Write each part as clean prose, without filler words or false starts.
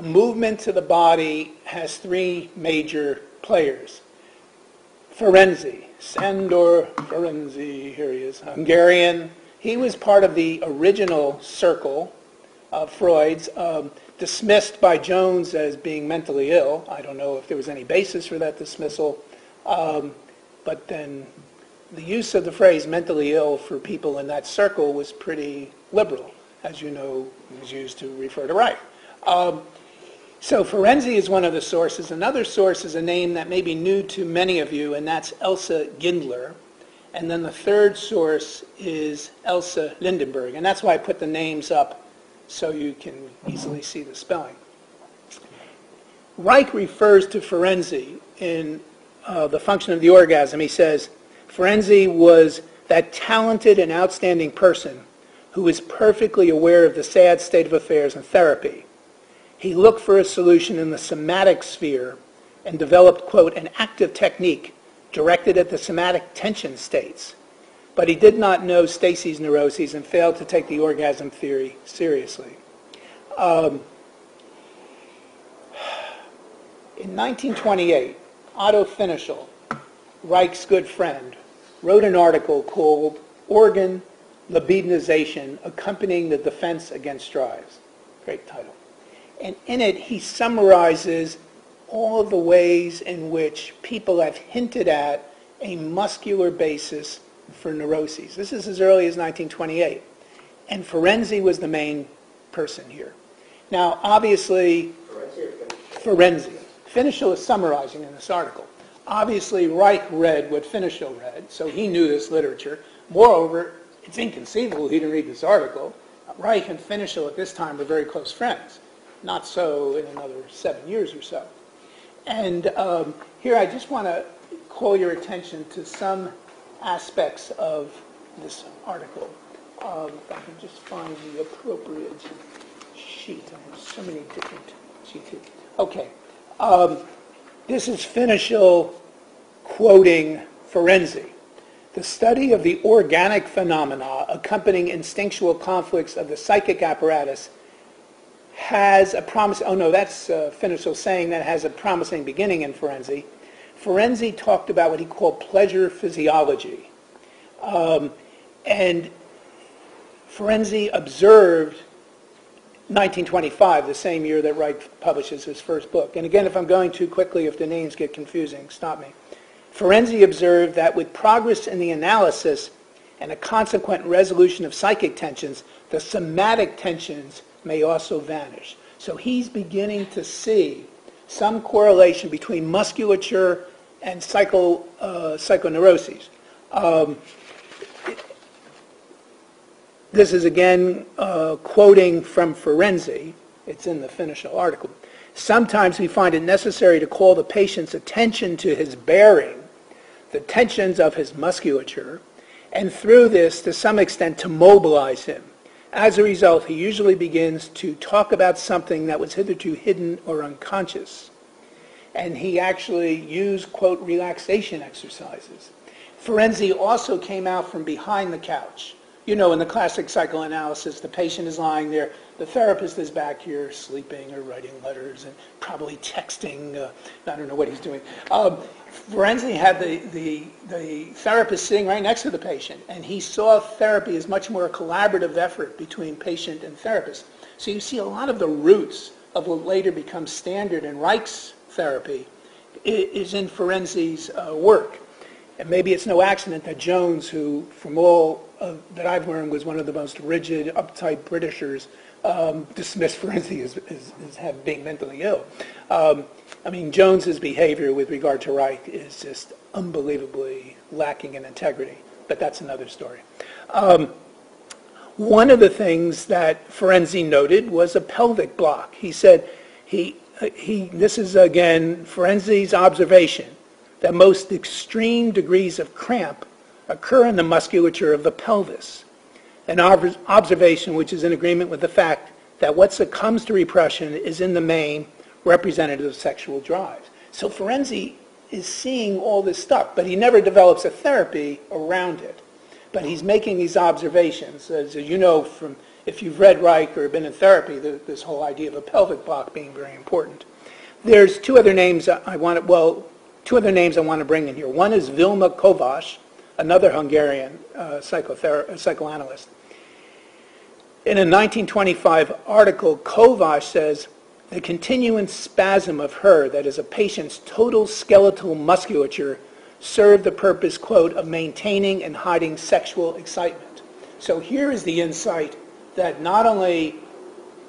the movement to the body has three major players. Ferenczi, Sándor Ferenczi, here he is, Hungarian. He was part of the original circle of Freud's, dismissed by Jones as being mentally ill. I don't know if there was any basis for that dismissal, but then the use of the phrase mentally ill for people in that circle was pretty liberal, as you know, it was used to refer to Reich. So Ferenczi is one of the sources. Another source is a name that may be new to many of you, and that's Elsa Gindler. And then the third source is Elsa Lindenberg, and that's why I put the names up so you can easily see the spelling. Reich refers to Ferenczi in The Function of the Orgasm. He says, Ferenczi was that talented and outstanding person who was perfectly aware of the sad state of affairs in therapy. He looked for a solution in the somatic sphere and developed, quote, an active technique directed at the somatic tension states. But he did not know Stacy's neuroses and failed to take the orgasm theory seriously. In 1928, Otto Finichel, Reich's good friend, wrote an article called Organ Libidinization Accompanying the Defense Against Drives. Great title. And in it, he summarizes all of the ways in which people have hinted at a muscular basis for neuroses. This is as early as 1928. And Ferenczi was the main person here. Now, obviously, Ferenczi. Finichel is summarizing in this article. Obviously, Reich read what Finichel read, so he knew this literature. Moreover, it's inconceivable he didn't read this article. Reich and Finichel at this time were very close friends. Not so in another 7 years or so. And here I just want to call your attention to some aspects of this article. If I can just find the appropriate sheet. I have so many different sheets here. Okay. This is Finichel quoting Ferenczi. The study of the organic phenomena accompanying instinctual conflicts of the psychic apparatus has a promise. Oh no, that's Finichel saying that has a promising beginning in Ferenczi. Ferenczi talked about what he called pleasure physiology. And Ferenczi observed 1925, the same year that Reich publishes his first book. And again, if I'm going too quickly, if the names get confusing, stop me. Ferenczi observed that with progress in the analysis and a consequent resolution of psychic tensions, the somatic tensions may also vanish. So he's beginning to see some correlation between musculature and psychoneuroses. This is again quoting from Ferenczi. It's in the Finichel article. Sometimes we find it necessary to call the patient's attention to his bearing, the tensions of his musculature, and through this, to some extent, to mobilize him. As a result, he usually begins to talk about something that was hitherto hidden or unconscious. And he actually used, quote, relaxation exercises. Ferenczi also came out from behind the couch. You know, in the classic psychoanalysis, the patient is lying there, the therapist is back here sleeping or writing letters and probably texting. I don't know what he's doing. Ferenczi had the therapist sitting right next to the patient, and he saw therapy as much more a collaborative effort between patient and therapist. So you see a lot of the roots of what later becomes standard in Reich's therapy is in Ferenczi's work. And maybe it's no accident that Jones, who from all that I've learned was one of the most rigid, uptight Britishers, dismissed Ferenczi as being mentally ill. I mean, Jones's behavior with regard to Reich is just unbelievably lacking in integrity, but that's another story. One of the things that Ferenczi noted was a pelvic block. He said, this is again Ferenczi's observation, that most extreme degrees of cramp occur in the musculature of the pelvis, an observation which is in agreement with the fact that what succumbs to repression is in the main representative of sexual drives. So Ferenczi is seeing all this stuff, but he never develops a therapy around it. But he's making these observations. As you know from if you've read Reich or been in therapy, this whole idea of a pelvic block being very important. There's two other names I want to bring in here. One is Vilma Kovács, another Hungarian psychoanalyst. In a 1925 article, Kovács says, the continuing spasm of her, that is a patient's total skeletal musculature, served the purpose, quote, of maintaining and hiding sexual excitement. So here is the insight that not only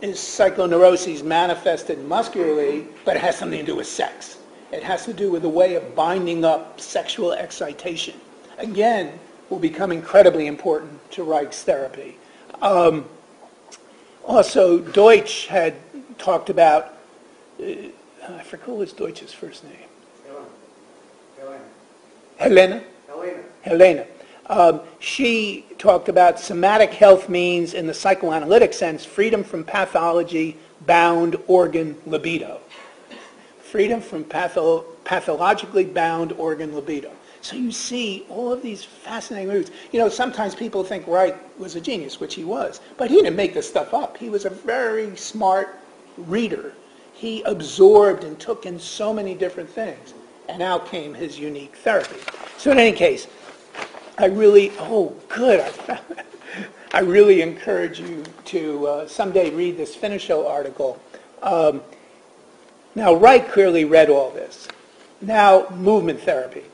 is psychoneuroses manifested muscularly, but it has something to do with sex. It has to do with a way of binding up sexual excitation. Again, will become incredibly important to Reich's therapy. Also, Deutsch had talked about, I forget what was Deutsch's first name. Helena. She talked about somatic health means, in the psychoanalytic sense, freedom from pathology, bound organ libido. Freedom from pathologically bound organ libido. So you see all of these fascinating roots. You know, sometimes people think Reich was a genius, which he was, but he didn't make this stuff up. He was a very smart reader. He absorbed and took in so many different things, and out came his unique therapy. So in any case, I really encourage you to someday read this Finishow article. Now, Reich clearly read all this. Now, movement therapy.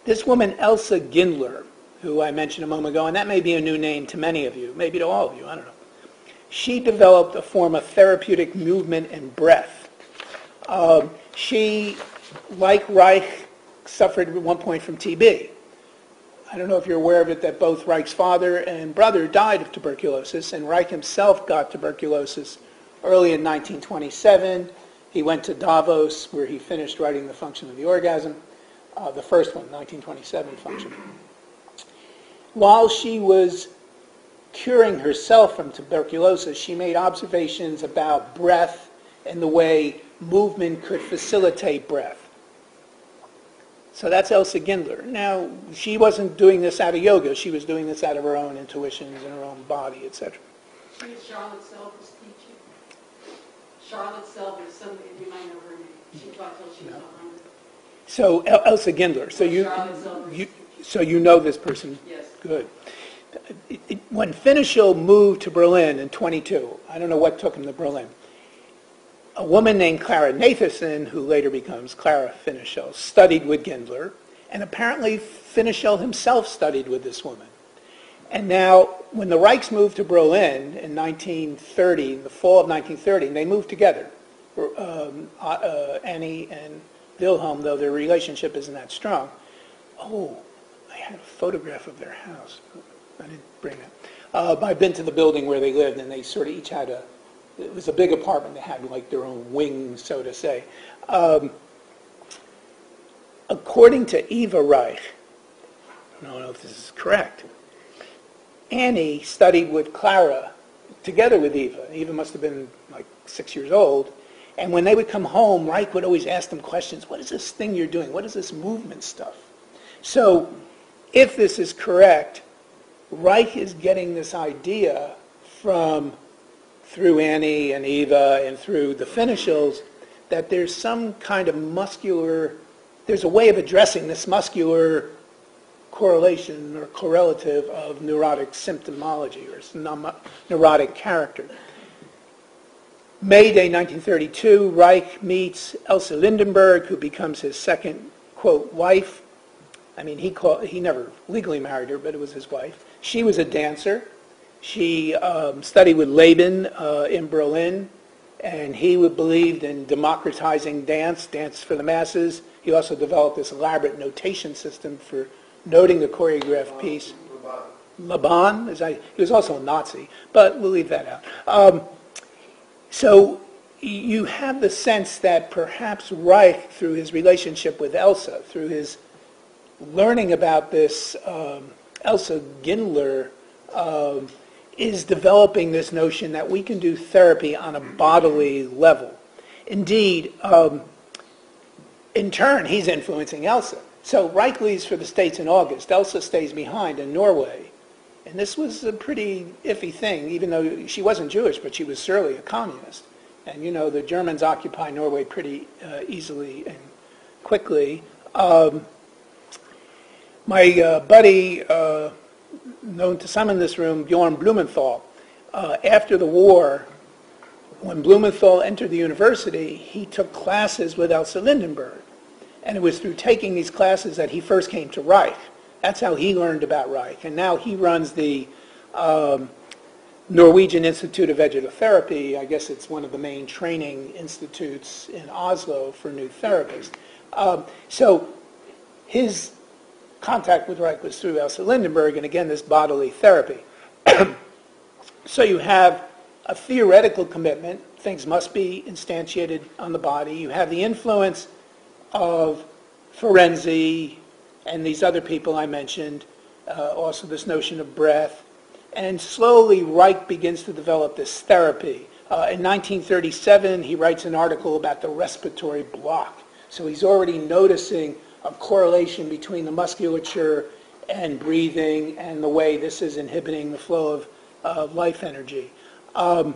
This woman, Elsa Gindler, who I mentioned a moment ago, and that may be a new name to many of you, maybe to all of you, I don't know. She developed a form of therapeutic movement and breath. She, like Reich, suffered at one point from TB. I don't know if you're aware of it, that both Reich's father and brother died of tuberculosis, and Reich himself got tuberculosis early in 1927. He went to Davos, where he finished writing The Function of the Orgasm, the first one, 1927 function. While she was curing herself from tuberculosis, she made observations about breath and the way movement could facilitate breath. So that's Elsa Gindler. Now, she wasn't doing this out of yoga. She was doing this out of her own intuitions and her own body, etc. She is Charlotte Selber's teacher. Charlotte Selber, somebody, you might know her name. She taught till she was 100. So Elsa Gindler. So you know this person? Yes. Good. When Finishow moved to Berlin in 22, I don't know what took him to Berlin, a woman named Clara Nathanson, who later becomes Clara Finishow, studied with Gindler, and apparently Finishow himself studied with this woman. And now, when the Reichs moved to Berlin in 1930, the fall of 1930, and they moved together, Annie and Wilhelm, though their relationship isn't that strong. Oh, I had a photograph of their house. I didn't bring it. I've been to the building where they lived, and they sort of each had it was a big apartment. They had like their own wing, so to say. According to Eva Reich, I don't know if this is correct, Annie studied with Clara together with Eva. Eva must have been like 6 years old. And when they would come home, Reich would always ask them questions. What is this thing you're doing? What is this movement stuff? So if this is correct, Reich is getting this idea through Annie and Eva and through the Finishows, that there's some kind of there's a way of addressing this muscular correlation or correlative of neurotic symptomology or neurotic character. May Day 1932, Reich meets Elsa Lindenberg, who becomes his second, quote, wife. I mean, he never legally married her, but it was his wife. She was a dancer. She studied with Laban in Berlin, and he believed in democratizing dance for the masses. He also developed this elaborate notation system for noting the choreographed piece. Laban, he was also a Nazi, but we'll leave that out. So you have the sense that perhaps Reich, through his relationship with Elsa, through his learning about this Elsa Gindler, is developing this notion that we can do therapy on a bodily level. Indeed, in turn, he's influencing Elsa. So Reich leaves for the States in August. Elsa stays behind in Norway. And this was a pretty iffy thing, even though she wasn't Jewish, but she was surely a communist. And you know, the Germans occupied Norway pretty easily and quickly. My buddy, known to some in this room, Bjorn Blumenthal, after the war, when Blumenthal entered the university, he took classes with Elsa Lindenberg. And it was through taking these classes that he first came to Reich. That's how he learned about Reich. And now he runs the Norwegian Institute of Vegetotherapy. I guess it's one of the main training institutes in Oslo for new therapists. So his contact with Reich was through Elsa Lindenberg, and again, this bodily therapy. So you have a theoretical commitment. Things must be instantiated on the body. You have the influence of Ferenczi and these other people I mentioned, also this notion of breath. And slowly Reich begins to develop this therapy. In 1937, he writes an article about the respiratory block. So he's already noticing a correlation between the musculature and breathing and the way this is inhibiting the flow of life energy. And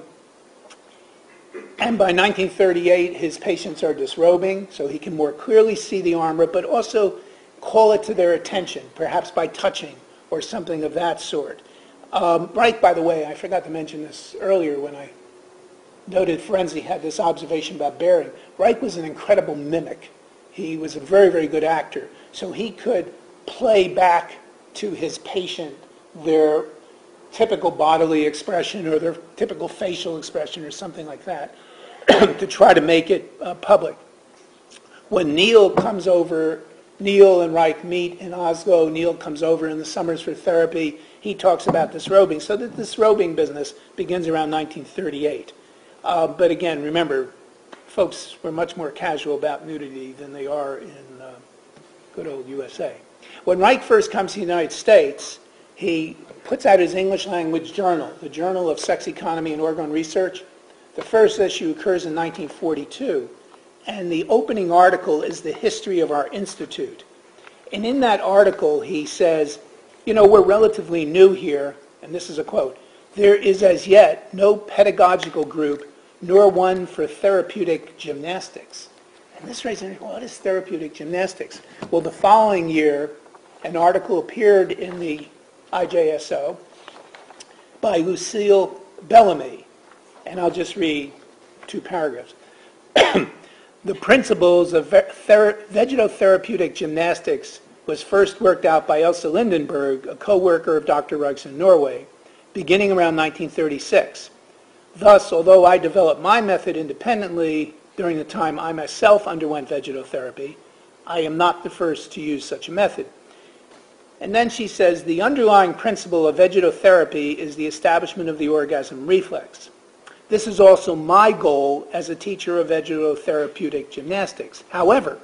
by 1938, his patients are disrobing, so he can more clearly see the armor, but also call it to their attention, perhaps by touching or something of that sort. Reich, by the way, I forgot to mention this earlier when I noted Ferenczi had this observation about bearing. Reich was an incredible mimic. He was a very, very good actor. So he could play back to his patient their typical bodily expression or their typical facial expression or something like that to try to make it public. When Neil comes over, Neil and Reich meet in Oslo. Neil comes over in the summers for therapy. He talks about disrobing. So that disrobing business begins around 1938. But again, remember, folks were much more casual about nudity than they are in good old USA. When Reich first comes to the United States, he puts out his English language journal, the Journal of Sex Economy and Organ Research. The first issue occurs in 1942, and the opening article is the history of our institute. And in that article, he says, you know, we're relatively new here, and this is a quote, "There is as yet no pedagogical group, nor one for therapeutic gymnastics." And this raises, what is therapeutic gymnastics? Well, the following year, an article appeared in the IJSO by Lucille Bellamy, and I'll just read 2 paragraphs. The principles of vegetotherapeutic gymnastics was first worked out by Elsa Lindenberg, a co-worker of Dr. Reich's in Norway, beginning around 1936. Thus, although I developed my method independently during the time I myself underwent vegetotherapy, I am not the first to use such a method. And then she says, the underlying principle of vegetotherapy is the establishment of the orgasm reflex. This is also my goal as a teacher of vegetotherapeutic gymnastics. However,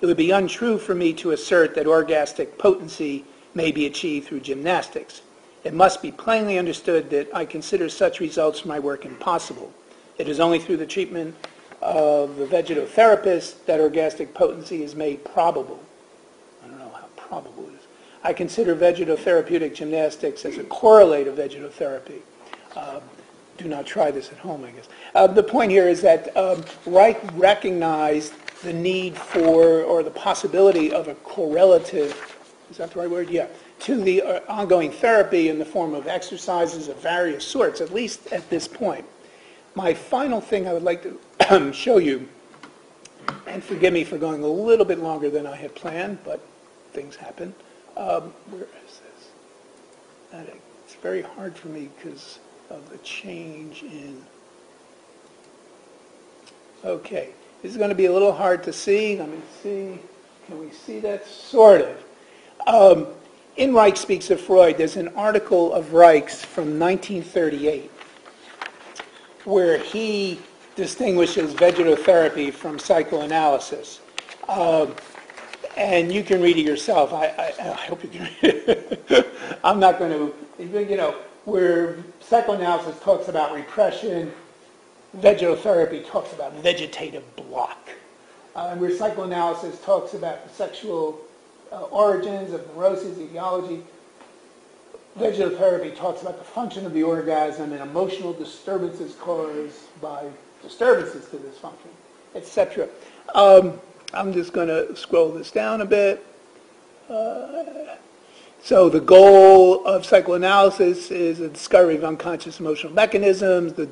it would be untrue for me to assert that orgastic potency may be achieved through gymnastics. It must be plainly understood that I consider such results for my work impossible. It is only through the treatment of the vegetotherapist that orgastic potency is made probable. I don't know how probable it is. I consider vegetotherapeutic gymnastics as a correlate of vegetotherapy. Do not try this at home, I guess. The point here is that Reich recognized the need for, or the possibility of a correlative, is that the right word? Yeah, to the ongoing therapy in the form of exercises of various sorts, at least at this point. My final thing I would like to show you, and forgive me for going a little bit longer than I had planned, but things happen. Where is this? It's very hard for me because of the change in... Okay, this is going to be a little hard to see. Let me see. Can we see that? Sort of. In Reich Speaks of Freud, there's an article of Reich's from 1938 where he distinguishes vegetotherapy from psychoanalysis. And you can read it yourself. I hope you can read it. I'm not going to, where psychoanalysis talks about repression, vegetotherapy talks about vegetative block. Where psychoanalysis talks about the sexual origins of neuroses, etiology, Vegetotherapy talks about the function of the orgasm and emotional disturbances caused by disturbances to this function, etc. I'm just going to scroll this down a bit. So the goal of psychoanalysis is a discovery of unconscious emotional mechanisms, the